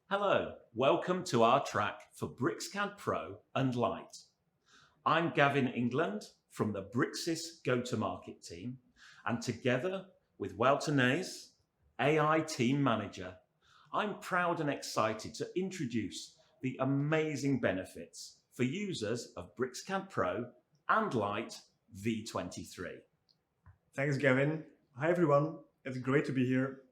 Hello, welcome to our track for BricsCAD Pro and Lite. I'm Gavin England from the Brixis go-to-market team, and together with Walter Nays, AI Team Manager, I'm proud and excited to introduce the amazing benefits for users of BricsCAD Pro and Lite v23. Thanks, Gavin. Hi, everyone. It's great to be here.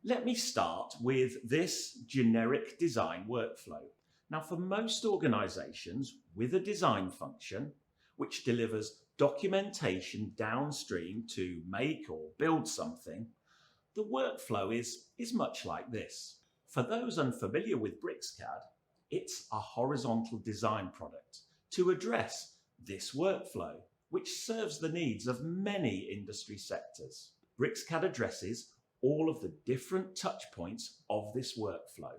Let me start with this generic design workflow. Now, for most organizations with a design function, which delivers documentation downstream to make or build something, the workflow is much like this. For those unfamiliar with BricsCAD, it's a horizontal design product to address this workflow, which serves the needs of many industry sectors. BricsCAD addresses all of the different touch points of this workflow,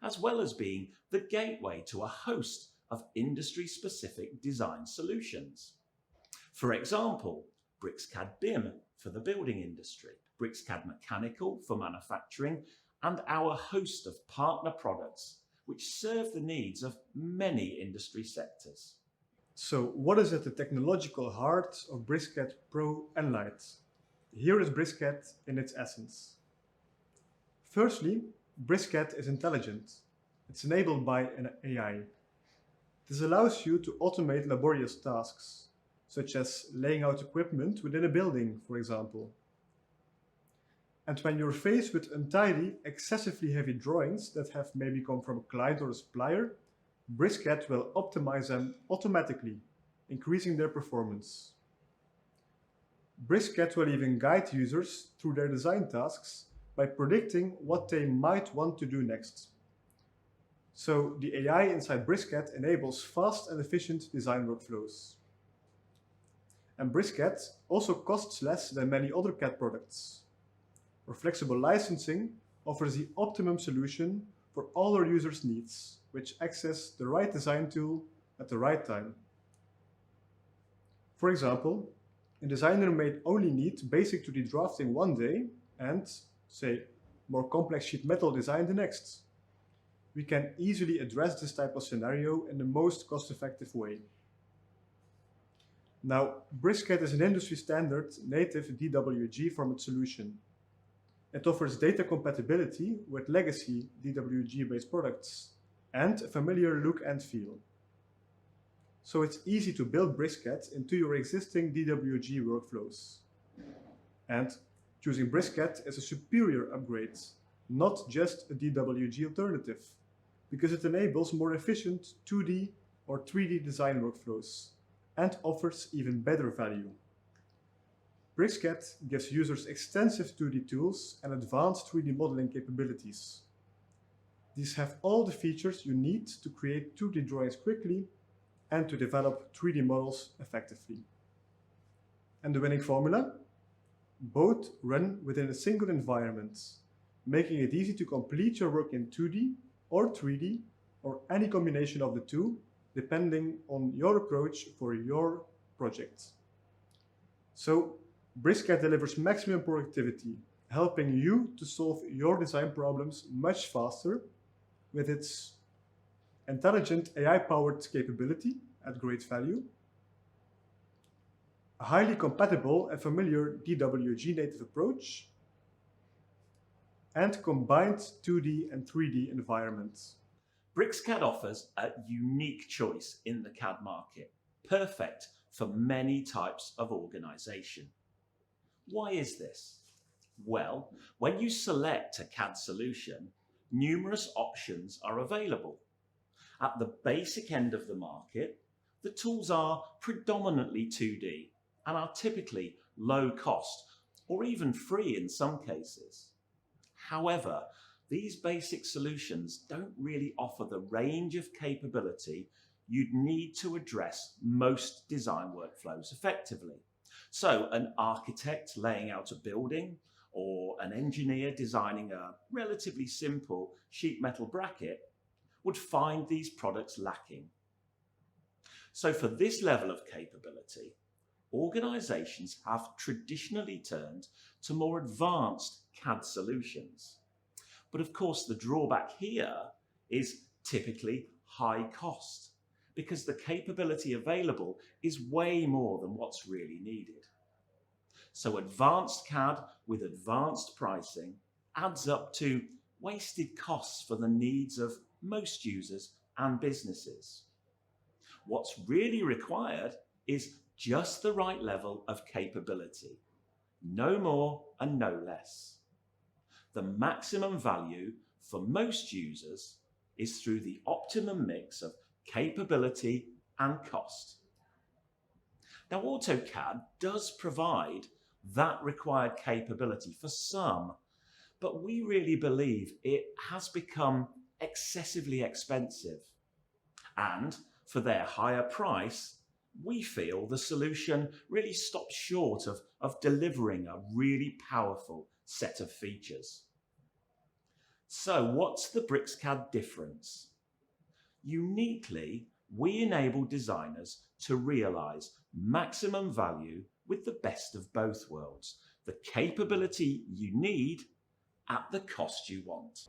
as well as being the gateway to a host of industry-specific design solutions. For example, BricsCAD BIM for the building industry, BricsCAD Mechanical for manufacturing, and our host of partner products, which serve the needs of many industry sectors. So what is at the technological heart of BricsCAD Pro and Lite? Here is BricsCAD in its essence. Firstly, BricsCAD is intelligent. It's enabled by an AI. This allows you to automate laborious tasks, such as laying out equipment within a building, for example. And when you're faced with untidy, excessively heavy drawings that have maybe come from a client or a supplier, BricsCAD will optimize them automatically, increasing their performance. BricsCAD will even guide users through their design tasks by predicting what they might want to do next. So the AI inside BricsCAD enables fast and efficient design workflows. And BricsCAD also costs less than many other CAD products. Our flexible licensing offers the optimum solution for all our users' needs, which access the right design tool at the right time. For example, a designer may only need basic 2D drafting one day and, say, more complex sheet metal design the next. We can easily address this type of scenario in the most cost-effective way. Now, BricsCAD is an industry standard native dwg format solution. It offers data compatibility with legacy dwg-based products and a familiar look and feel. So it's easy to build BricsCAD into your existing dwg workflows. And choosing BricsCAD is a superior upgrade, not just a dwg alternative, because it enables more efficient 2D or 3D design workflows and offers even better value. BricsCAD gives users extensive 2D tools and advanced 3D modeling capabilities. These have all the features you need to create 2D drawings quickly and to develop 3D models effectively. And the winning formula? Both run within a single environment, making it easy to complete your work in 2D or 3D or any combination of the two, depending on your approach for your project. So, BricsCAD delivers maximum productivity, helping you to solve your design problems much faster with its intelligent AI-powered capability at great value, a highly compatible and familiar dwg native approach, and combined 2D and 3D environments. BricsCAD offers a unique choice in the CAD market, perfect for many types of organization. Why is this? Well, when you select a CAD solution, numerous options are available. At the basic end of the market, the tools are predominantly 2D and are typically low cost or even free in some cases. However, these basic solutions don't really offer the range of capability you'd need to address most design workflows effectively. So an architect laying out a building or an engineer designing a relatively simple sheet metal bracket would find these products lacking. So for this level of capability, organizations have traditionally turned to more advanced CAD solutions. But of course, the drawback here is typically high cost, because the capability available is way more than what's really needed. So advanced CAD with advanced pricing adds up to wasted costs for the needs of most users and businesses. What's really required is just the right level of capability, no more and no less. The maximum value for most users is through the optimum mix of capability and cost. Now, AutoCAD does provide that required capability for some, but we really believe it has become excessively expensive. And for their higher price, we feel the solution really stops short of delivering a really powerful set of features. So what's the BricsCAD difference? Uniquely, we enable designers to realize maximum value with the best of both worlds, the capability you need at the cost you want.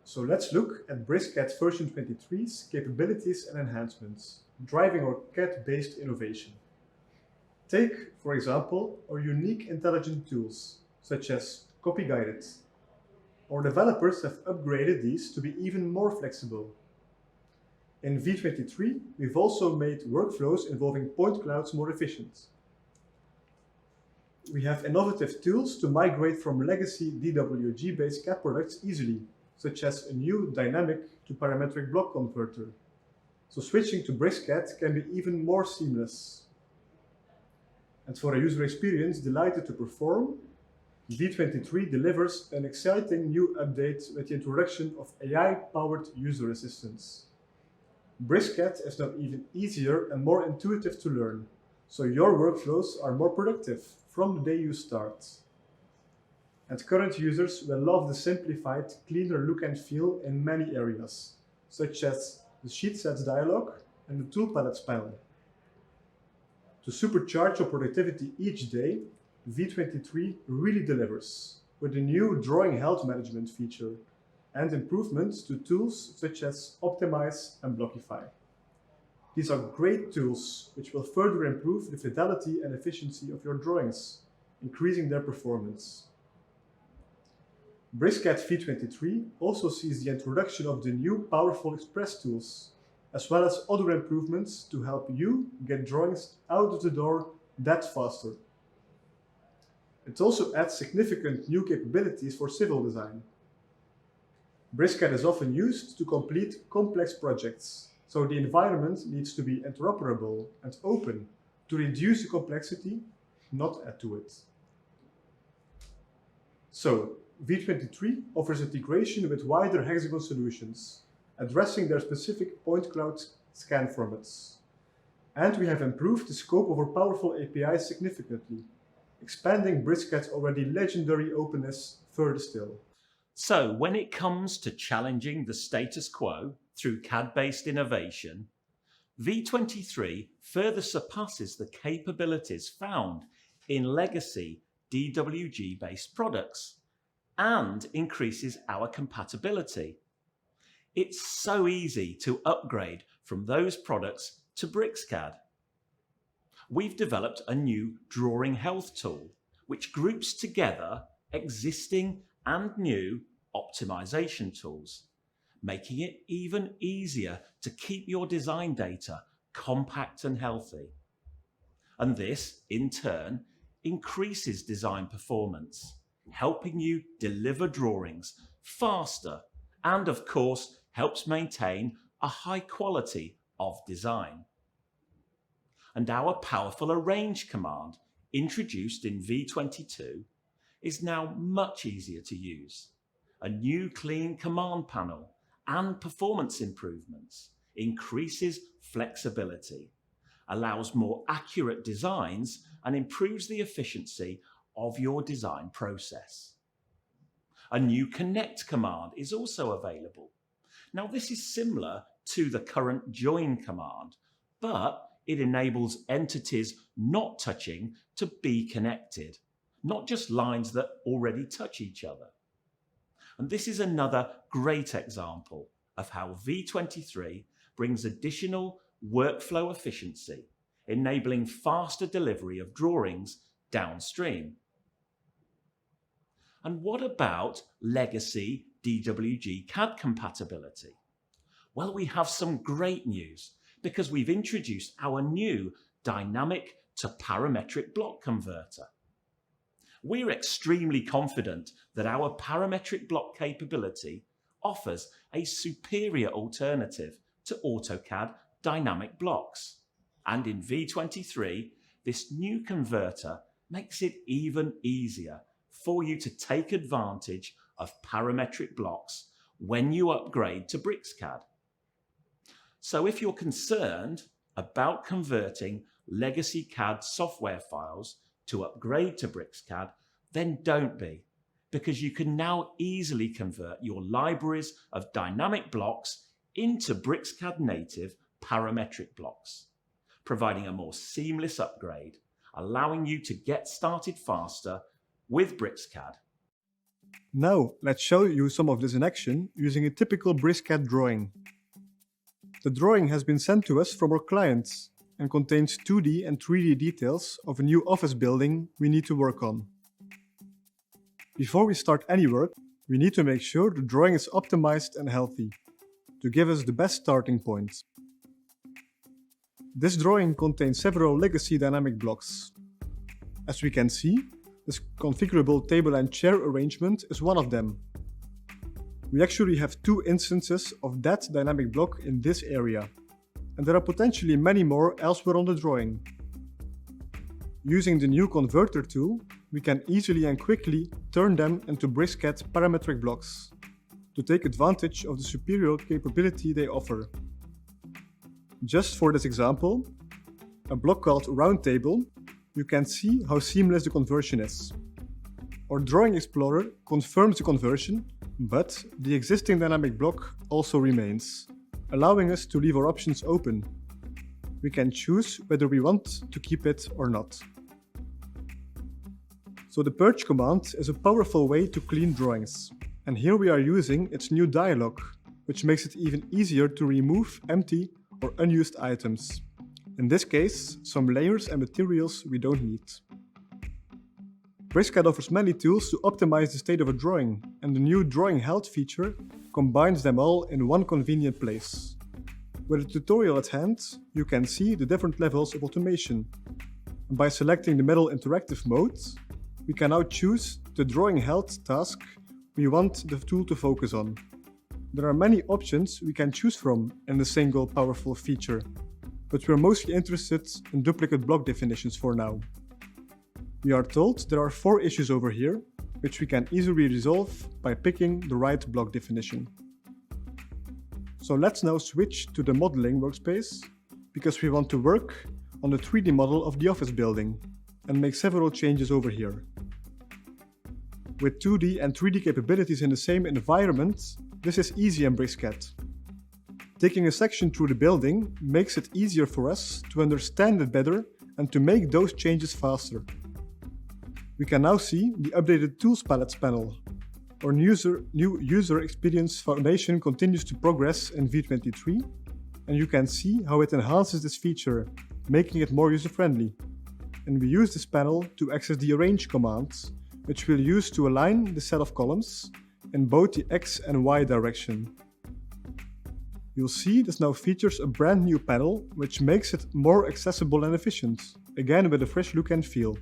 So let's look at BricsCAD version 23's capabilities and enhancements, driving our CAD-based innovation. Take, for example, our unique intelligent tools, such as Copy Guided. Our developers have upgraded these to be even more flexible. In V23, we've also made workflows involving point clouds more efficient. We have innovative tools to migrate from legacy dwg-based CAD products easily, such as a new dynamic to parametric block converter. So switching to BricsCAD can be even more seamless. And for a user experience delighted to perform, V23 delivers an exciting new update with the introduction of AI-powered user assistants. BricsCAD is now even easier and more intuitive to learn, so your workflows are more productive from the day you start. And current users will love the simplified, cleaner look and feel in many areas, such as the Sheet Sets dialog and the Tool Palettes panel. To supercharge your productivity each day, V23 really delivers with a new drawing health management feature and improvements to tools such as Optimize and Blockify. These are great tools which will further improve the fidelity and efficiency of your drawings, increasing their performance. BricsCAD V23 also sees the introduction of the new powerful Express tools, as well as other improvements to help you get drawings out of the door that faster. It also adds significant new capabilities for civil design. BricsCAD is often used to complete complex projects, so the environment needs to be interoperable and open to reduce the complexity, not add to it. So, V23 offers integration with wider hexagon solutions, addressing their specific point cloud scan formats. And we have improved the scope of our powerful APIs significantly, expanding BricsCAD's already legendary openness further still. So when it comes to challenging the status quo through CAD-based innovation, V23 further surpasses the capabilities found in legacy dwg-based products and increases our compatibility. It's so easy to upgrade from those products to BricsCAD. We've developed a new drawing health tool, which groups together existing and new optimization tools, making it even easier to keep your design data compact and healthy. And this, in turn, increases design performance, helping you deliver drawings faster and, of course, helps maintain a high quality of design. And our powerful Arrange command, introduced in V22, is now much easier to use. A new clean command panel and performance improvements increases flexibility, allows more accurate designs, and improves the efficiency of your design process. A new Connect command is also available. Now, this is similar to the current Join command, but it enables entities not touching to be connected, not just lines that already touch each other. And this is another great example of how V23 brings additional workflow efficiency, enabling faster delivery of drawings downstream. And what about legacy dwg CAD compatibility? Well, we have some great news because we've introduced our new dynamic to parametric block converter. We're extremely confident that our parametric block capability offers a superior alternative to AutoCAD dynamic blocks. And in V23, this new converter makes it even easier for you to take advantage of parametric blocks when you upgrade to BricsCAD. So if you're concerned about converting legacy CAD software files to upgrade to BricsCAD, then don't be, because you can now easily convert your libraries of dynamic blocks into BricsCAD native parametric blocks, providing a more seamless upgrade, allowing you to get started faster with BricsCAD. Now, let's show you some of this in action using a typical BricsCAD drawing. The drawing has been sent to us from our clients and contains 2D and 3D details of a new office building we need to work on. Before we start any work, we need to make sure the drawing is optimized and healthy to give us the best starting point. This drawing contains several legacy dynamic blocks. As we can see, this configurable table and chair arrangement is one of them. We actually have two instances of that dynamic block in this area, and there are potentially many more elsewhere on the drawing. Using the new converter tool, we can easily and quickly turn them into BricsCAD parametric blocks to take advantage of the superior capability they offer. Just for this example, a block called Round Table, you can see how seamless the conversion is. Our Drawing Explorer confirms the conversion, but the existing dynamic block also remains, allowing us to leave our options open. We can choose whether we want to keep it or not. So the purge command is a powerful way to clean drawings, and here we are using its new dialog, which makes it even easier to remove empty or unused items. In this case, some layers and materials we don't need. BricsCAD offers many tools to optimize the state of a drawing, and the new Drawing Health feature combines them all in one convenient place. With a tutorial at hand, you can see the different levels of automation. And by selecting the Metal Interactive mode, we can now choose the Drawing Health task we want the tool to focus on. There are many options we can choose from in a single powerful feature, but we're mostly interested in duplicate block definitions for now. We are told there are 4 issues over here, which we can easily resolve by picking the right block definition. So let's now switch to the modeling workspace, because we want to work on the 3D model of the office building and make several changes over here. With 2D and 3D capabilities in the same environment, this is easy in BricsCAD. Taking a section through the building makes it easier for us to understand it better and to make those changes faster. We can now see the updated Tools Palettes panel. Our new user experience foundation continues to progress in V23, and you can see how it enhances this feature, making it more user-friendly. And we use this panel to access the Arrange command, which we'll use to align the set of columns in both the X and Y direction. You'll see this now features a brand new panel, which makes it more accessible and efficient, again with a fresh look and feel.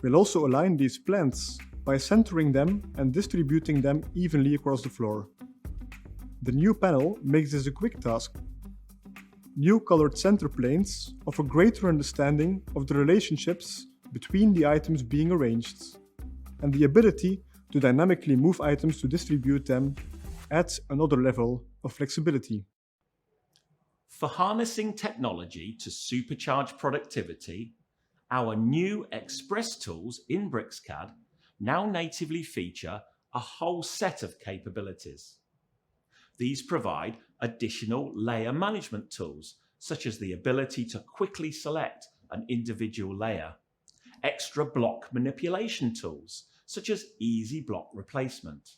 We'll also align these plants by centering them and distributing them evenly across the floor. The new panel makes this a quick task. New colored center planes offer greater understanding of the relationships between the items being arranged, and the ability to dynamically move items to distribute them adds another level of flexibility. For harnessing technology to supercharge productivity, our new Express tools in BricsCAD now natively feature a whole set of capabilities. These provide additional layer management tools, such as the ability to quickly select an individual layer, extra block manipulation tools, such as easy block replacement,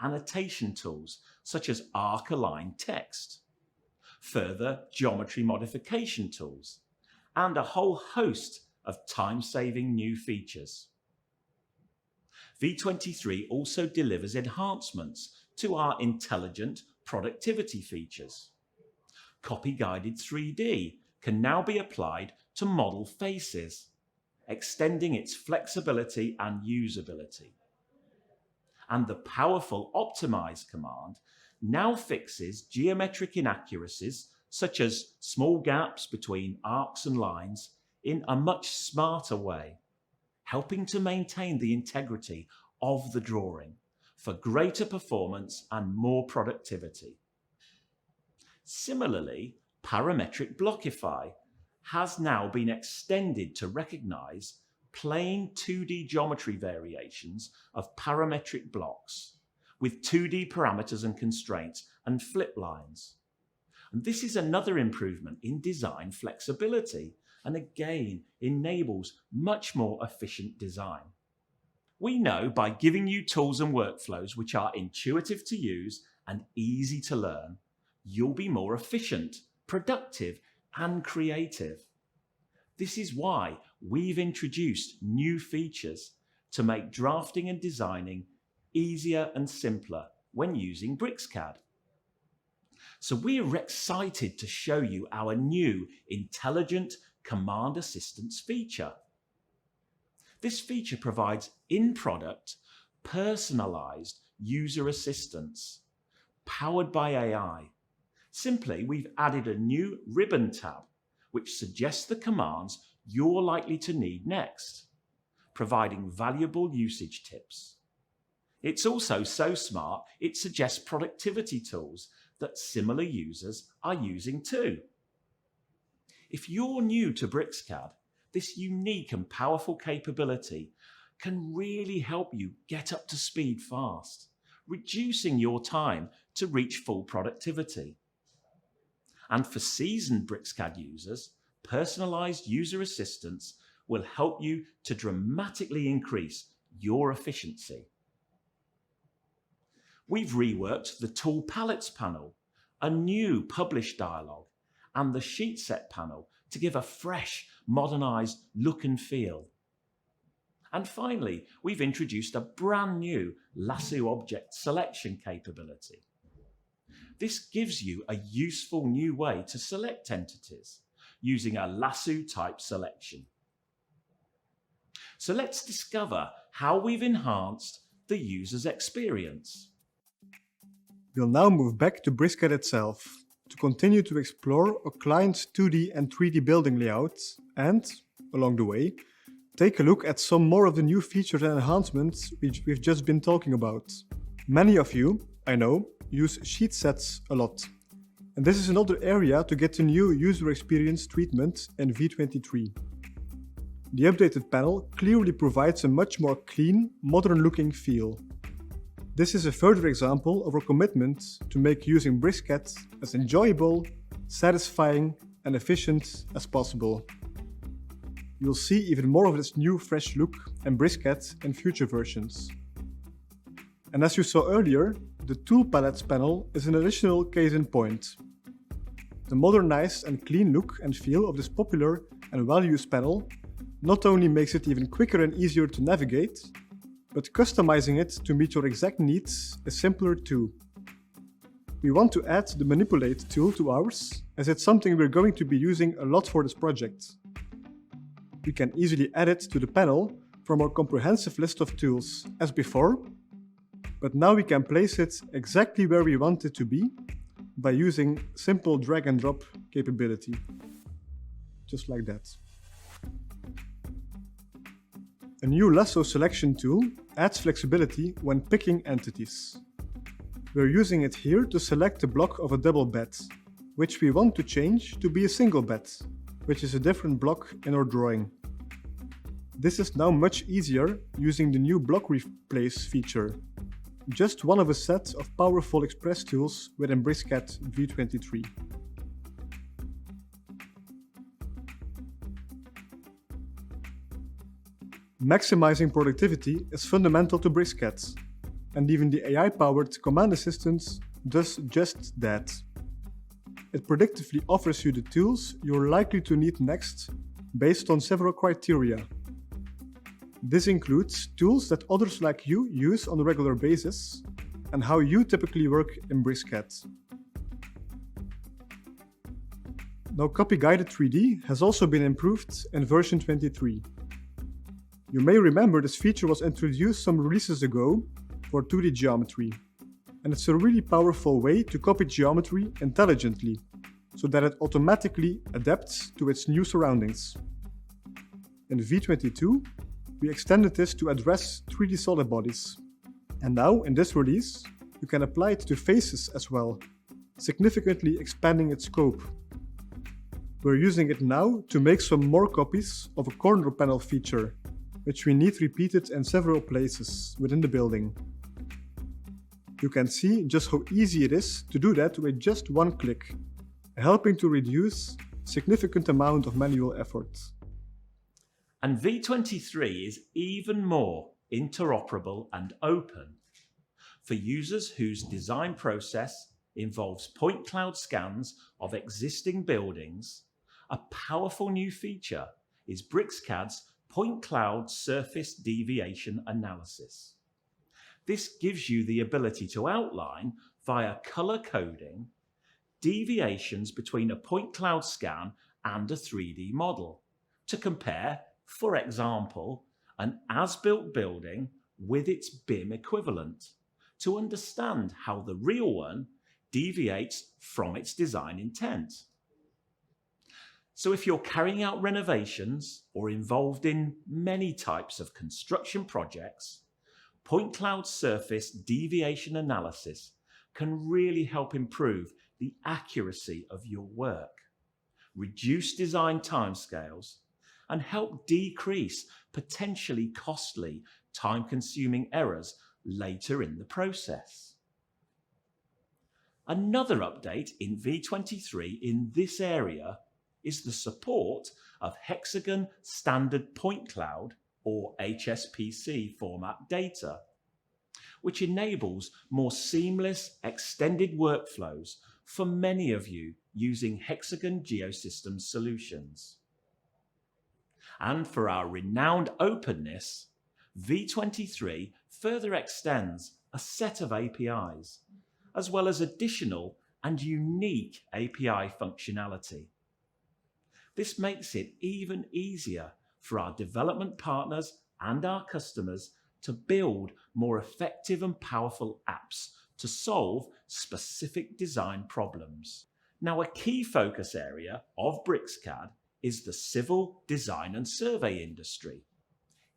annotation tools such as arc-aligned text, further geometry modification tools, and a whole host of time-saving new features. V23 also delivers enhancements to our intelligent productivity features. Copy-guided 3D can now be applied to model faces, extending its flexibility and usability. And the powerful Optimize command now fixes geometric inaccuracies such as small gaps between arcs and lines in a much smarter way, helping to maintain the integrity of the drawing for greater performance and more productivity. Similarly, parametric Blockify has now been extended to recognize plain 2D geometry variations of parametric blocks with 2D parameters and constraints and flip lines. And this is another improvement in design flexibility and again enables much more efficient design. We know by giving you tools and workflows which are intuitive to use and easy to learn, you'll be more efficient, productive, and creative. This is why we've introduced new features to make drafting and designing easier and simpler when using BricsCAD. So we're excited to show you our new intelligent command assistance feature. This feature provides in-product, personalized user assistance powered by AI. Simply, we've added a new ribbon tab which suggests the commands you're likely to need next, providing valuable usage tips. It's also so smart, it suggests productivity tools that similar users are using too. If you're new to BricsCAD, this unique and powerful capability can really help you get up to speed fast, reducing your time to reach full productivity. And for seasoned BricsCAD users, personalized user assistance will help you to dramatically increase your efficiency. We've reworked the Tool Palettes panel, a new Publish dialog, and the Sheet Set panel to give a fresh, modernized look and feel. And finally, we've introduced a brand new lasso object selection capability. This gives you a useful new way to select entities using a lasso type selection. So let's discover how we've enhanced the user's experience. We'll now move back to BricsCAD itself to continue to explore a client's 2D and 3D building layouts and, along the way, take a look at some more of the new features and enhancements which we've just been talking about. Many of you, I know, use sheet sets a lot. And this is another area to get the new user experience treatment in V23. The updated panel clearly provides a much more clean, modern-looking feel. This is a further example of our commitment to make using BricsCAD as enjoyable, satisfying, and efficient as possible. You'll see even more of this new fresh look in BricsCAD in future versions. And as you saw earlier, the Tool Palettes panel is an additional case in point. The modernized and clean look and feel of this popular and well-used panel not only makes it even quicker and easier to navigate, but customizing it to meet your exact needs is simpler too. We want to add the Manipulate tool to ours, as it's something we're going to be using a lot for this project. We can easily add it to the panel from our comprehensive list of tools, as before, but now we can place it exactly where we want it to be by using simple drag and drop capability. Just like that. A new lasso selection tool adds flexibility when picking entities. We're using it here to select the block of a double bed, which we want to change to be a single bed, which is a different block in our drawing. This is now much easier using the new block replace feature, just one of a set of powerful express tools within BricsCAD V23. Maximizing productivity is fundamental to BricsCAD, and even the AI-powered command assistant does just that. It predictively offers you the tools you're likely to need next based on several criteria. This includes tools that others like you use on a regular basis and how you typically work in BricsCAD. Now, Copy-Guided 3D has also been improved in version 23. You may remember this feature was introduced some releases ago for 2D geometry, and it's a really powerful way to copy geometry intelligently, so that it automatically adapts to its new surroundings. In V22, we extended this to address 3D solid bodies, and now in this release, you can apply it to faces as well, significantly expanding its scope. We're using it now to make some more copies of a corner panel feature, which we need repeated in several places within the building. You can see just how easy it is to do that with just one click, helping to reduce a significant amount of manual effort. And V23 is even more interoperable and open for users whose design process involves point cloud scans of existing buildings. A powerful new feature is BricsCAD's point cloud surface deviation analysis. This gives you the ability to outline via color coding deviations between a point cloud scan and a 3D model to compare, for example, an as-built building with its BIM equivalent to understand how the real one deviates from its design intent. So if you're carrying out renovations or involved in many types of construction projects, point cloud surface deviation analysis can really help improve the accuracy of your work, reduce design timescales, and help decrease potentially costly, time-consuming errors later in the process. Another update in V23 in this area is the support of Hexagon Standard Point Cloud, or HSPC format data, which enables more seamless extended workflows for many of you using Hexagon Geosystems solutions. And for our renowned openness, V23 further extends a set of APIs, as well as additional and unique API functionality. This makes it even easier for our development partners and our customers to build more effective and powerful apps to solve specific design problems. Now, a key focus area of BricsCAD is the civil design and survey industry.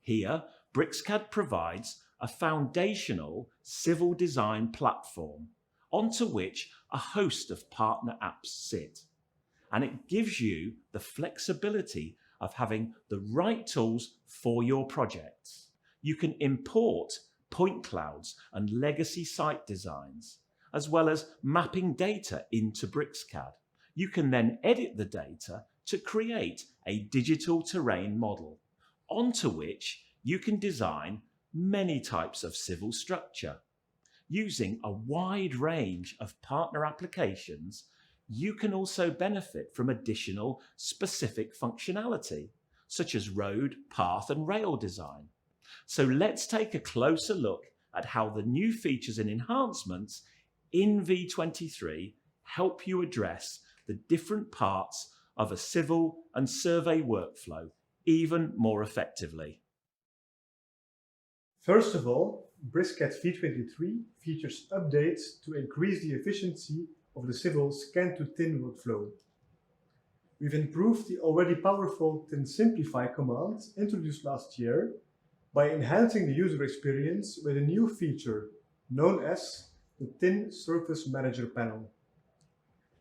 Here, BricsCAD provides a foundational civil design platform onto which a host of partner apps sit. And it gives you the flexibility of having the right tools for your projects. You can import point clouds and legacy site designs, as well as mapping data into BricsCAD. You can then edit the data to create a digital terrain model, onto which you can design many types of civil structure. Using a wide range of partner applications, you can also benefit from additional specific functionality, such as road, path, and rail design. So let's take a closer look at how the new features and enhancements in V23 help you address the different parts of a civil and survey workflow even more effectively. First of all, BricsCAD V23 features updates to increase the efficiency of the civil scan-to-tin workflow. We've improved the already powerful Tin Simplify command introduced last year by enhancing the user experience with a new feature known as the Tin Surface Manager panel.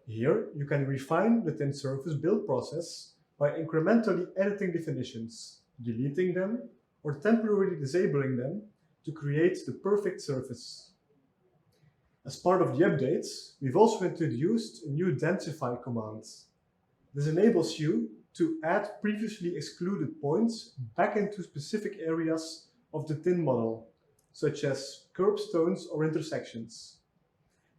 Here, you can refine the tin surface build process by incrementally editing definitions, deleting them, or temporarily disabling them to create the perfect surface. As part of the updates, we've also introduced a new Densify command. This enables you to add previously excluded points back into specific areas of the tin model, such as curbstones or intersections,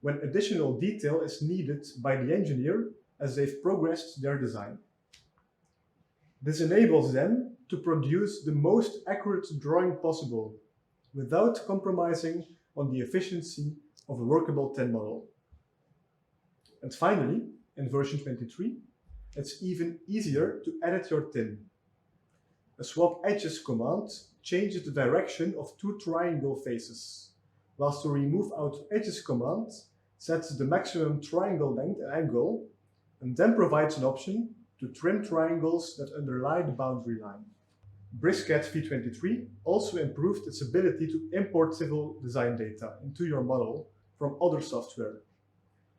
when additional detail is needed by the engineer as they've progressed their design. This enables them to produce the most accurate drawing possible without compromising on the efficiency of a workable tin model. And finally, in version 23, it's even easier to edit your tin. A swap edges command changes the direction of two triangle faces, whilst the remove out edges command sets the maximum triangle length and angle, and then provides an option to trim triangles that underlie the boundary line. BricsCAD v23 also improved its ability to import civil design data into your model from other software,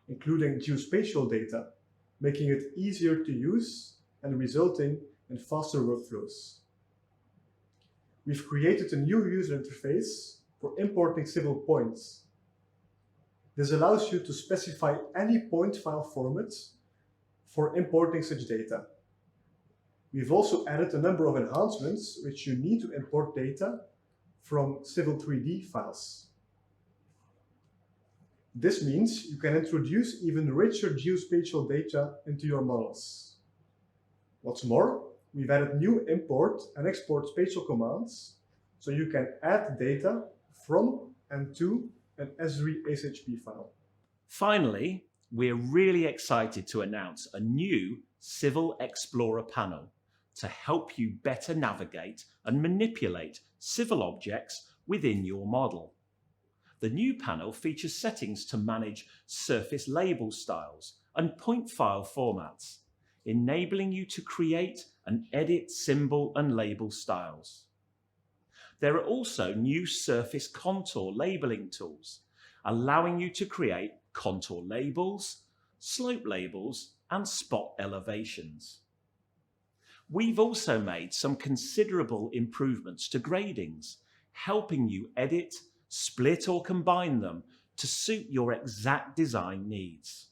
including geospatial data, making it easier to use and resulting in faster workflows. We've created a new user interface for importing civil points. This allows you to specify any point file format for importing such data. We've also added a number of enhancements which you need to import data from Civil 3D files. This means you can introduce even richer geospatial data into your models. What's more, we've added new import and export spatial commands so you can add data from and to an Esri SHP file. Finally, we're really excited to announce a new Civil Explorer panel to help you better navigate and manipulate civil objects within your model. The new panel features settings to manage surface label styles and point file formats, enabling you to create and edit symbol and label styles. There are also new surface contour labeling tools, allowing you to create contour labels, slope labels, and spot elevations. We've also made some considerable improvements to gradings, helping you edit, split or combine them to suit your exact design needs.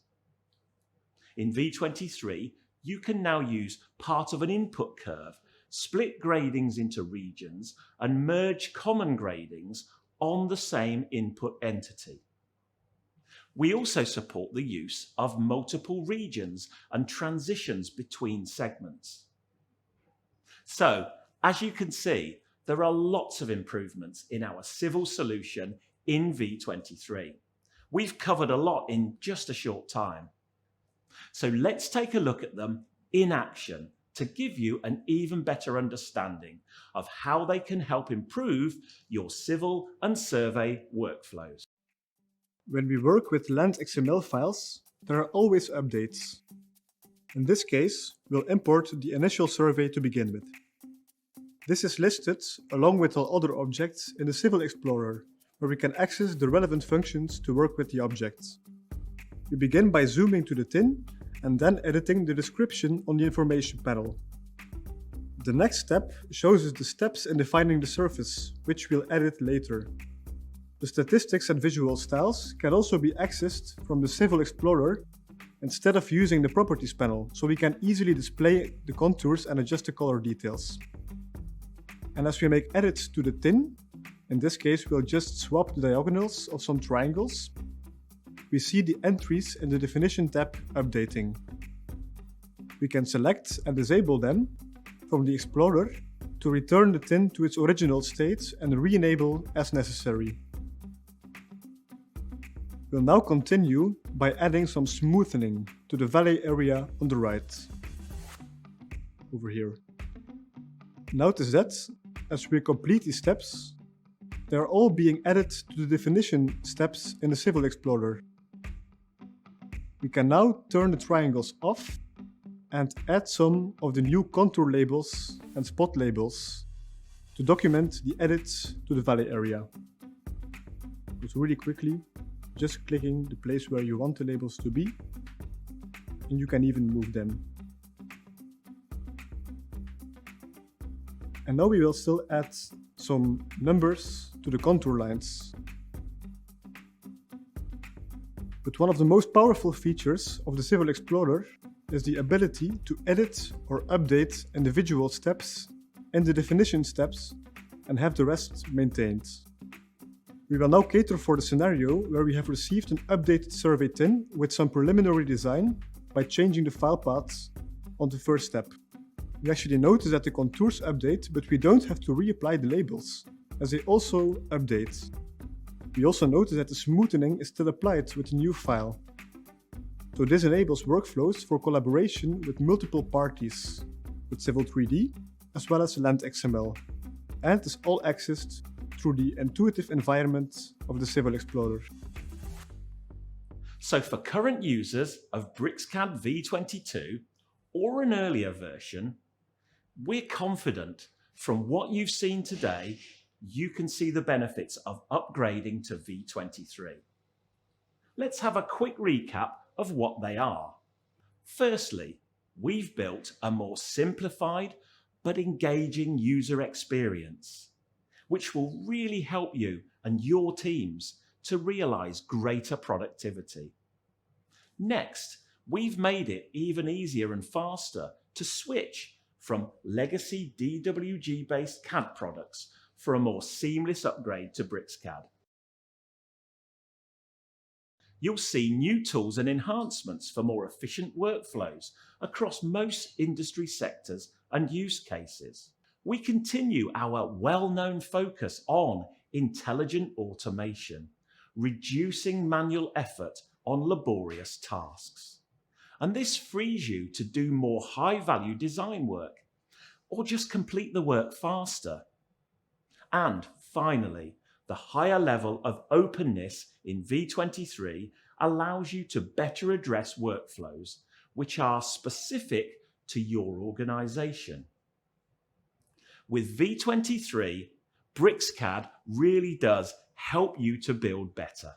In V23, you can now use part of an input curve, split gradings into regions, and merge common gradings on the same input entity. We also support the use of multiple regions and transitions between segments. So, as you can see, there are lots of improvements in our civil solution in V23. We've covered a lot in just a short time. So let's take a look at them in action to give you an even better understanding of how they can help improve your civil and survey workflows. When we work with land XML files, there are always updates. In this case, we'll import the initial survey to begin with. This is listed along with all other objects in the Civil Explorer, where we can access the relevant functions to work with the objects. We begin by zooming to the tin and then editing the description on the information panel. The next step shows us the steps in defining the surface, which we'll edit later. The statistics and visual styles can also be accessed from the Civil Explorer instead of using the Properties panel, so we can easily display the contours and adjust the color details. And as we make edits to the tin, in this case we'll just swap the diagonals of some triangles, we see the entries in the Definition tab updating. We can select and disable them from the Explorer to return the tin to its original state and re-enable as necessary. We'll now continue by adding some smoothing to the valley area on the right. Over here. Notice that, as we complete these steps, they are all being added to the definition steps in the Civil Explorer. We can now turn the triangles off and add some of the new contour labels and spot labels to document the edits to the valley area. But really quickly, just clicking the place where you want the labels to be, and you can even move them. And now we will still add some numbers to the contour lines. But one of the most powerful features of the Civil Explorer is the ability to edit or update individual steps and the definition steps and have the rest maintained. We will now cater for the scenario where we have received an updated survey tin with some preliminary design by changing the file paths on the first step. We actually notice that the contours update, but we don't have to reapply the labels, as they also update. We also notice that the smoothing is still applied with the new file. So this enables workflows for collaboration with multiple parties, with Civil 3D as well as Land XML, and is all accessed through the intuitive environment of the Civil Explorer. So for current users of BricsCAD V22 or an earlier version, we're confident from what you've seen today, you can see the benefits of upgrading to V23. Let's have a quick recap of what they are. Firstly, we've built a more simplified but engaging user experience, which will really help you and your teams to realize greater productivity. Next, we've made it even easier and faster to switch from legacy dwg-based CAD products for a more seamless upgrade to BricsCAD. You'll see new tools and enhancements for more efficient workflows across most industry sectors and use cases. We continue our well-known focus on intelligent automation, reducing manual effort on laborious tasks. And this frees you to do more high-value design work or just complete the work faster. And finally, the higher level of openness in V23 allows you to better address workflows which are specific to your organization. With V23, BricsCAD really does help you to build better.